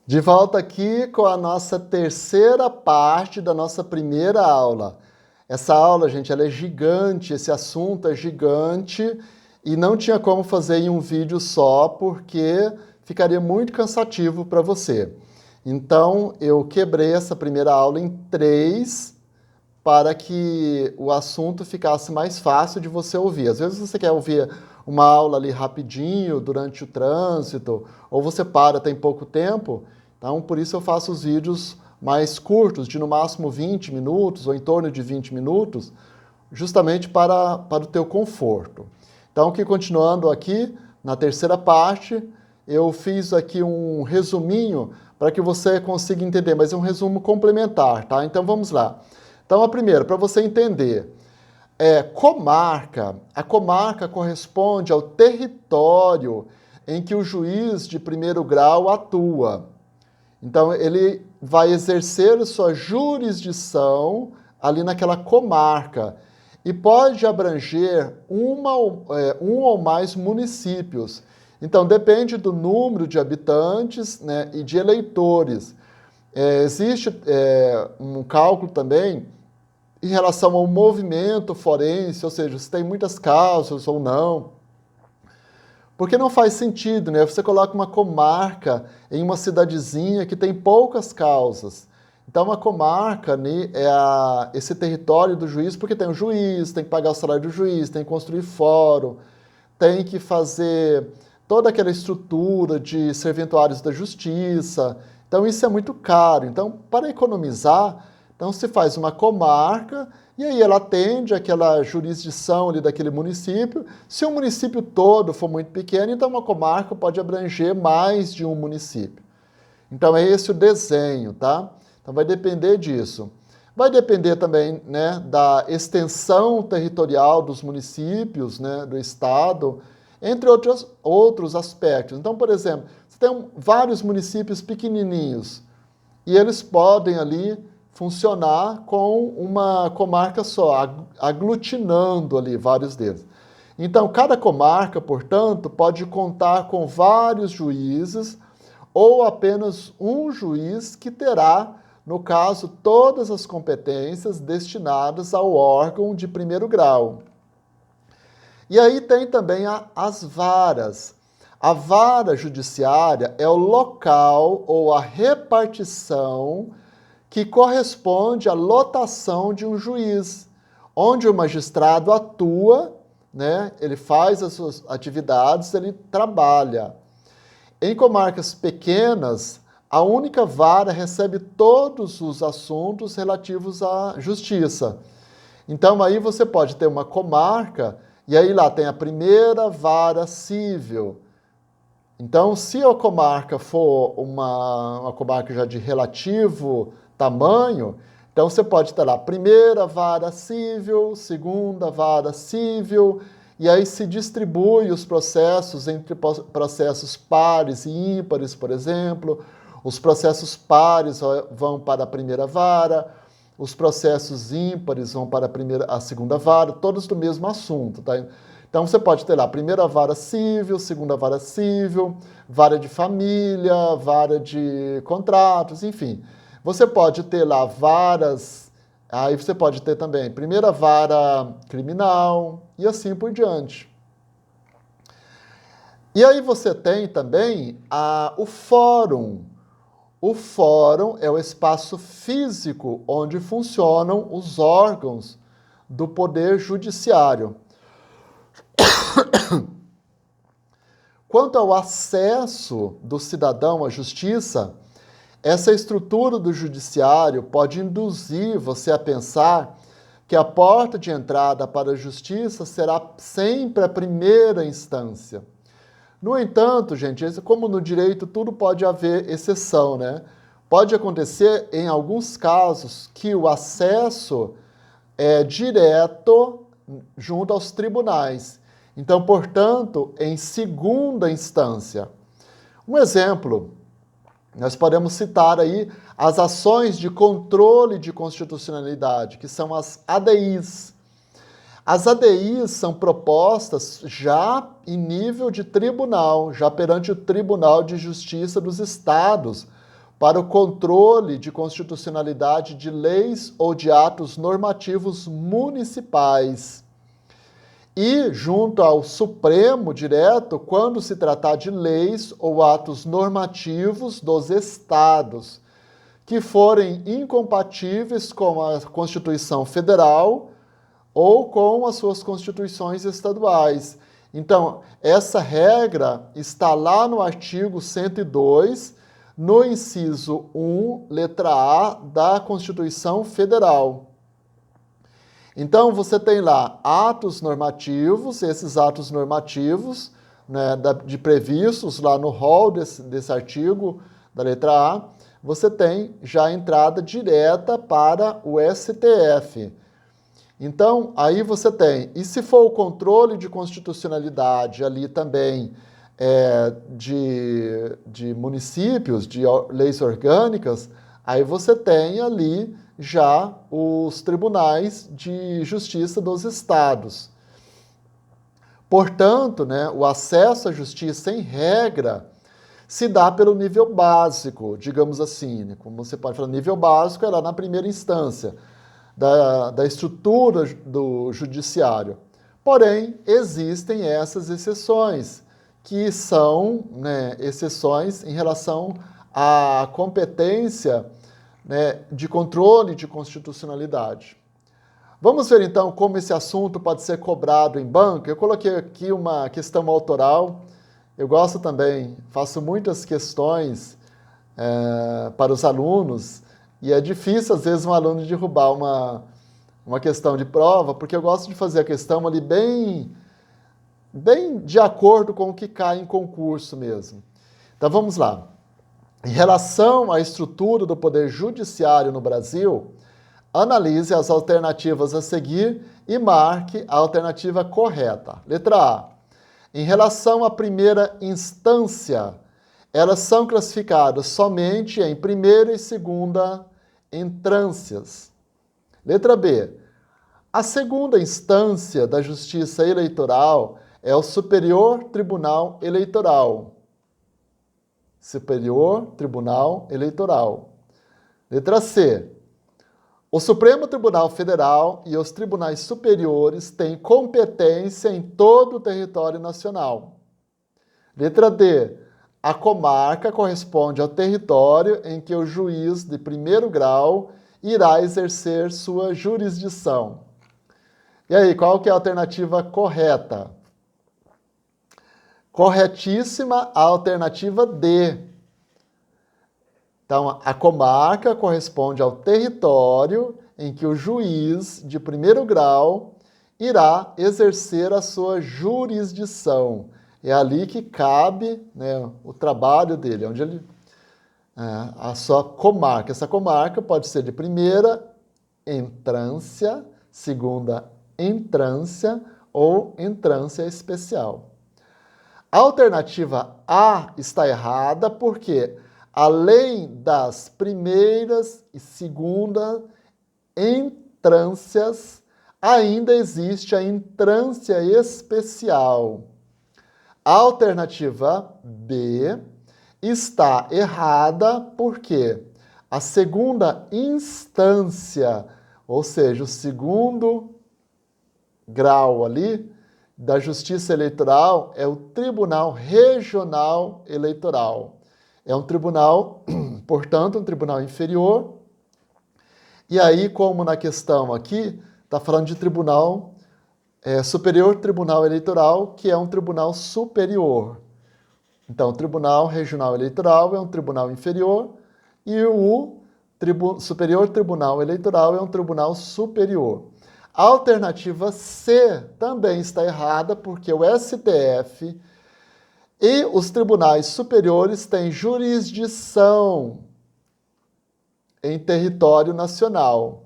De volta aqui com a nossa terceira parte da nossa primeira aula. Essa aula, gente, ela é gigante, esse assunto é gigante e não tinha como fazer em um vídeo só porque ficaria muito cansativo para você. Então, eu quebrei essa primeira aula em três para que o assunto ficasse mais fácil de você ouvir. Às vezes você quer ouvir uma aula ali rapidinho, durante o trânsito, ou você para, tem pouco tempo, então por isso eu faço os vídeos mais curtos, de no máximo 20 minutos, ou em torno de 20 minutos, justamente para o teu conforto. Então, que continuando aqui, na terceira parte, eu fiz aqui um resuminho para que você consiga entender, mas é um resumo complementar, tá? Então vamos lá. Então, a primeira, para você entender, comarca. A comarca corresponde ao território em que o juiz de primeiro grau atua. Então, ele vai exercer sua jurisdição ali naquela comarca e pode abranger um ou mais municípios. Então, depende do número de habitantes, né, e de eleitores. Existe um cálculo também em relação ao movimento forense, ou seja, se tem muitas causas ou não. Porque não faz sentido, né? Você coloca uma comarca em uma cidadezinha que tem poucas causas. Então, uma comarca, né, esse território do juiz, porque tem o juiz, tem que pagar o salário do juiz, tem que construir fórum, tem que fazer toda aquela estrutura de serventuários da justiça. Então, isso é muito caro. Então, para economizar, então se faz uma comarca e aí ela atende aquela jurisdição ali daquele município. Se o município todo for muito pequeno, então uma comarca pode abranger mais de um município. Então, é esse o desenho, tá? Então, vai depender disso. Vai depender também, né, da extensão territorial dos municípios, né, do estado, entre outros aspectos. Então, por exemplo, você tem vários municípios pequenininhos e eles podem ali funcionar com uma comarca só, aglutinando ali vários deles. Então, cada comarca, portanto, pode contar com vários juízes ou apenas um juiz que terá, no caso, todas as competências destinadas ao órgão de primeiro grau. E aí tem também as varas. A vara judiciária é o local ou a repartição que corresponde à lotação de um juiz, onde o magistrado atua, né? Ele faz as suas atividades, ele trabalha. Em comarcas pequenas, a única vara recebe todos os assuntos relativos à justiça. Então, aí você pode ter uma comarca, e aí lá tem a primeira vara civil. Então, se a comarca for uma comarca já de relativo tamanho, então você pode ter lá primeira vara civil, segunda vara civil, e aí se distribui os processos entre processos pares e ímpares, por exemplo. Os processos pares vão para a primeira vara, os processos ímpares vão para a segunda vara, todos do mesmo assunto, tá? Então você pode ter lá primeira vara civil, segunda vara civil, vara de família, vara de contratos, enfim. Você pode ter lá varas, aí você pode ter também primeira vara criminal e assim por diante. E aí você tem também o fórum. O fórum é o espaço físico onde funcionam os órgãos do Poder Judiciário. Quanto ao acesso do cidadão à justiça, essa estrutura do judiciário pode induzir você a pensar que a porta de entrada para a justiça será sempre a primeira instância. No entanto, gente, como no direito tudo pode haver exceção, né? Pode acontecer em alguns casos que o acesso é direto junto aos tribunais. Então, portanto, em segunda instância. Um exemplo, nós podemos citar aí as ações de controle de constitucionalidade, que são as ADIs. As ADIs são propostas já em nível de tribunal, já perante o Tribunal de Justiça dos Estados, para o controle de constitucionalidade de leis ou de atos normativos municipais. E junto ao Supremo direto, quando se tratar de leis ou atos normativos dos estados, que forem incompatíveis com a Constituição Federal ou com as suas constituições estaduais. Então, essa regra está lá no artigo 102, no inciso 1, letra A, da Constituição Federal. Então, você tem lá atos normativos, esses atos normativos, né, de previstos lá no rol desse artigo, da letra A, você tem já a entrada direta para o STF. Então, aí você tem, e se for o controle de constitucionalidade ali também de municípios, de leis orgânicas, aí você tem ali já os tribunais de justiça dos estados. Portanto, né, o acesso à justiça, em regra, se dá pelo nível básico, digamos assim, né? Como você pode falar, nível básico é lá na primeira instância da estrutura do judiciário. Porém, existem essas exceções, que são, né, exceções em relação à competência, né, de controle de constitucionalidade. Vamos ver então como esse assunto pode ser cobrado em banco. Eu coloquei aqui uma questão autoral. Eu gosto também, faço muitas questões para os alunos, e é difícil às vezes um aluno derrubar uma questão de prova, porque eu gosto de fazer a questão ali bem de acordo com o que cai em concurso mesmo. Então vamos lá. Em relação à estrutura do Poder Judiciário no Brasil, analise as alternativas a seguir e marque a alternativa correta. Letra A. Em relação à primeira instância, elas são classificadas somente em primeira e segunda entrâncias. Letra B. A segunda instância da Justiça Eleitoral é o Superior Tribunal Eleitoral. Superior Tribunal Eleitoral. Letra C. O Supremo Tribunal Federal e os tribunais superiores têm competência em todo o território nacional. Letra D. A comarca corresponde ao território em que o juiz de primeiro grau irá exercer sua jurisdição. E aí, qual que é a alternativa correta? Corretíssima a alternativa D. Então, a comarca corresponde ao território em que o juiz de primeiro grau irá exercer a sua jurisdição. É ali que cabe, né, o trabalho dele, onde ele, a sua comarca. Essa comarca pode ser de primeira entrância, segunda entrância ou entrância especial. A alternativa A está errada porque, além das primeiras e segunda entrâncias, ainda existe a entrância especial. A alternativa B está errada porque a segunda instância, ou seja, o segundo grau ali da Justiça Eleitoral, é o Tribunal Regional Eleitoral. É um tribunal, portanto, um tribunal inferior. E aí, como na questão aqui, está falando de tribunal Superior Tribunal Eleitoral, que é um tribunal superior. Então, o Tribunal Regional Eleitoral é um tribunal inferior e o Superior Tribunal Eleitoral é um tribunal superior. A alternativa C também está errada, porque o STF e os tribunais superiores têm jurisdição em território nacional.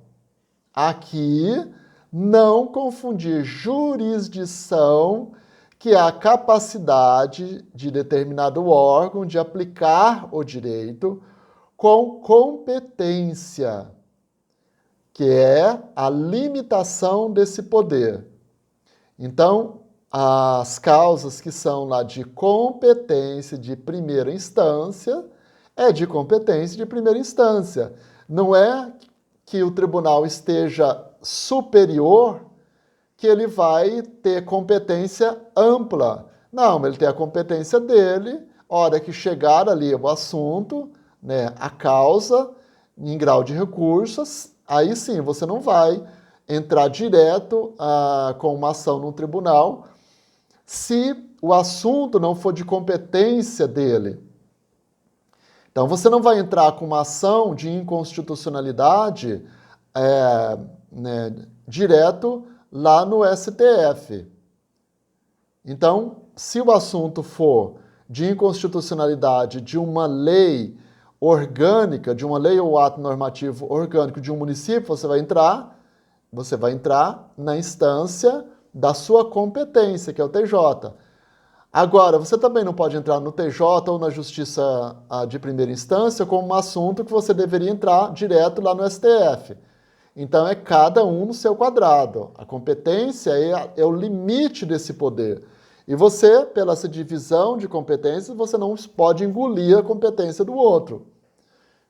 Aqui, não confundir jurisdição, que é a capacidade de determinado órgão de aplicar o direito, com competência, que é a limitação desse poder. Então, as causas que são lá de competência de primeira instância, é de competência de primeira instância. Não é que o tribunal esteja superior que ele vai ter competência ampla. Não, ele tem a competência dele, hora que chegar ali o assunto, né, a causa, em grau de recursos, aí sim, você não vai entrar direto com uma ação no tribunal se o assunto não for de competência dele. Então, você não vai entrar com uma ação de inconstitucionalidade né, direto lá no STF. Então, se o assunto for de inconstitucionalidade de uma lei orgânica, de uma lei ou ato normativo orgânico de um município, você vai entrar na instância da sua competência, que é o TJ. Agora, você também não pode entrar no TJ ou na Justiça de primeira instância como um assunto que você deveria entrar direto lá no STF. Então, é cada um no seu quadrado. A competência é o limite desse poder. E você, pela essa divisão de competências, você não pode engolir a competência do outro.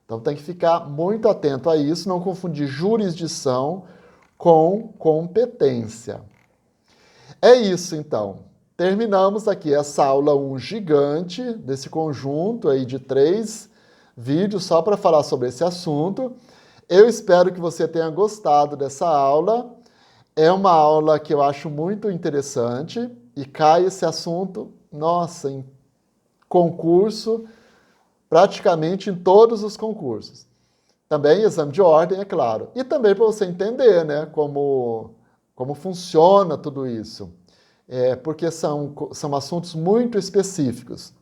Então, tem que ficar muito atento a isso, não confundir jurisdição com competência. É isso, então. Terminamos aqui essa aula 1 gigante, desse conjunto aí de 3 vídeos só para falar sobre esse assunto. Eu espero que você tenha gostado dessa aula. É uma aula que eu acho muito interessante e cai esse assunto, nossa, em concurso, praticamente em todos os concursos. Também exame de ordem, é claro. E também para você entender, né, como funciona tudo isso. Porque são assuntos muito específicos.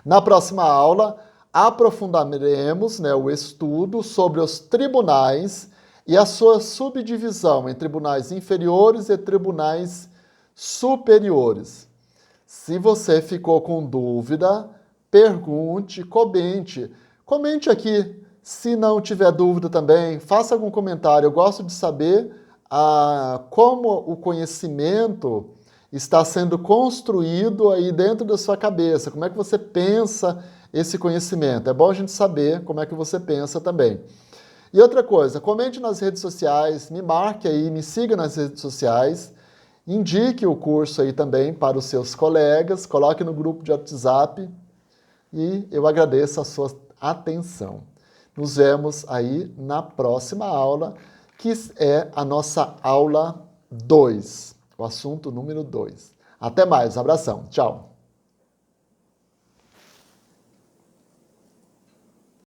Na próxima aula, aprofundaremos, né, o estudo sobre os tribunais e a sua subdivisão em tribunais inferiores e tribunais superiores. Se você ficou com dúvida, pergunte, comente. Comente aqui. Se não tiver dúvida também, faça algum comentário. Eu gosto de saber como o conhecimento está sendo construído aí dentro da sua cabeça. Como é que você pensa esse conhecimento? É bom a gente saber como é que você pensa também. E outra coisa, comente nas redes sociais, me marque aí, me siga nas redes sociais, indique o curso aí também para os seus colegas, coloque no grupo de WhatsApp e eu agradeço a sua atenção. Nos vemos aí na próxima aula, que é a nossa aula 2, o assunto número 2. Até mais, um abração, tchau!